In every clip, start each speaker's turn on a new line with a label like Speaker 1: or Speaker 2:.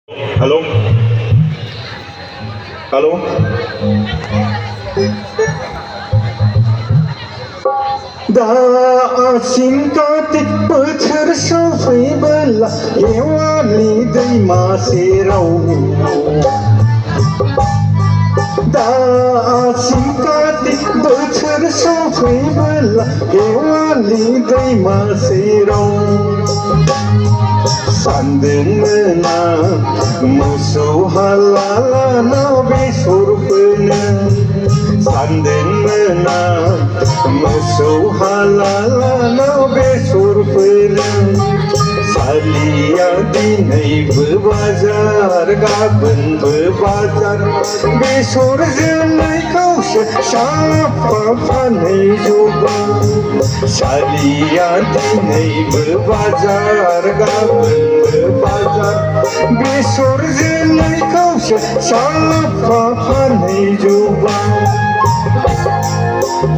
Speaker 1: Halo. Halo. दासिम कार्तिक बोथोर सफैबोला हेवाली दैमा सेराव दासिम कार्तिक बोथोर सफैबोला हेवाली दैमा सेराव सान्दों मोना मोसौ हालालाना बेसर फोनो सान्दों मोना मोसौ हालालाना बेसर फोनो सालिया दिनैबो बाजार गाबोनबो बाजार बेसर जोलैखौसो साफा फानहैजोबो सालिया दिनैबो बाजार गाबोनबो बाजार बेसर जोलैखौसो साफा फानहैजोबो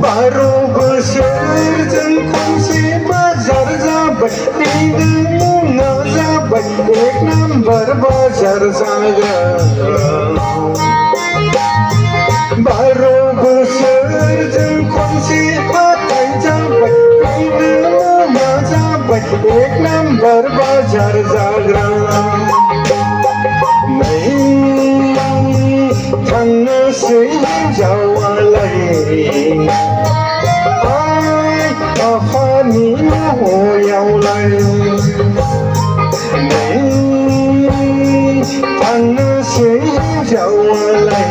Speaker 1: 12 बोसोरजों खनसे बाजार जाबाय बिदिनो जाबाय एक नम्बर बाजार जाग्रा 12 बोसोरजों खनसे हाथाय जाबाय बिदिनो जाबाय एक नम्बर बाजार जाग्रा नै थांनोसै हिन्जावालाय आइ आफानि न'यावलाय नै थांनोसै हिन्जावालाय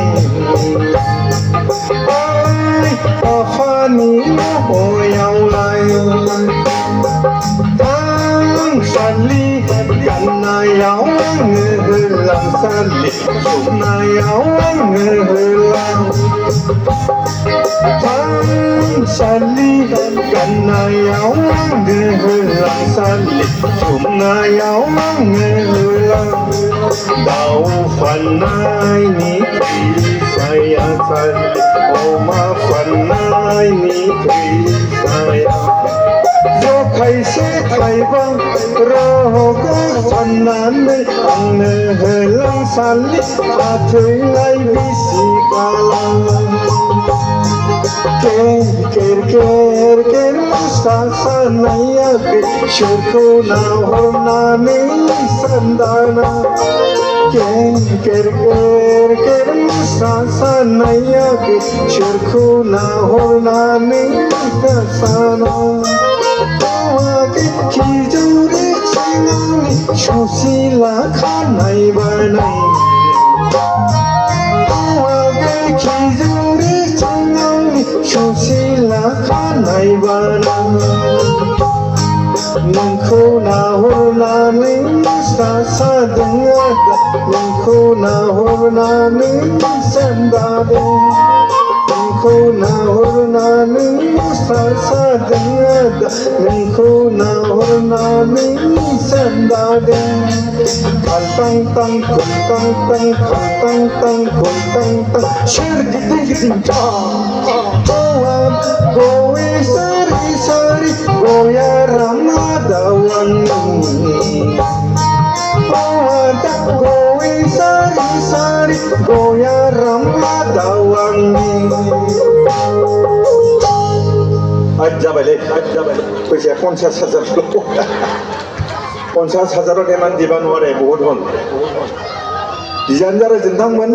Speaker 1: आइ आफानि न'यावलाय थांसालि गाननायाव आङो होलांसालि जोमनायाव आङो होलां थांसालि गाननायाव आङो होलांसालि जोमनायाव आङो होलां दाउ फाननायनि फैसाया सालि अमा फाननायनि फैसाया जखायसे थाइबा रग' साननानै आंनो होलांसालि फाथैलाय बिसि गालां केर मुसा सानाया सोरखौ नाहरनानै सान्दाना केर मुसा सानाया सोरखौ नाहरनानै साना खिजौरि सिङावनि सुसिला खानाय बानाय खिजौरि सिङावनि सुसिला खानाय बानाय नोंखौ नाहरनानै सादों आदा नोंखौ नाहरनानै सान्दादों नोंखौ नाहरनानै सादों आदा नोंखौ नाहरनानै सान्दादों खालतां तां खुलतां तां खालतां तां खुलतां तां सोरगिदिं गिदिं गय सारि सारि गया रामा दावांनि गय सारि सारि गया रामा दावांनि जाबायलै फैसाया 50,000 50,000 देमान दिबा नङा दे बहुद हल डिजाइन जारा जोंथांमोन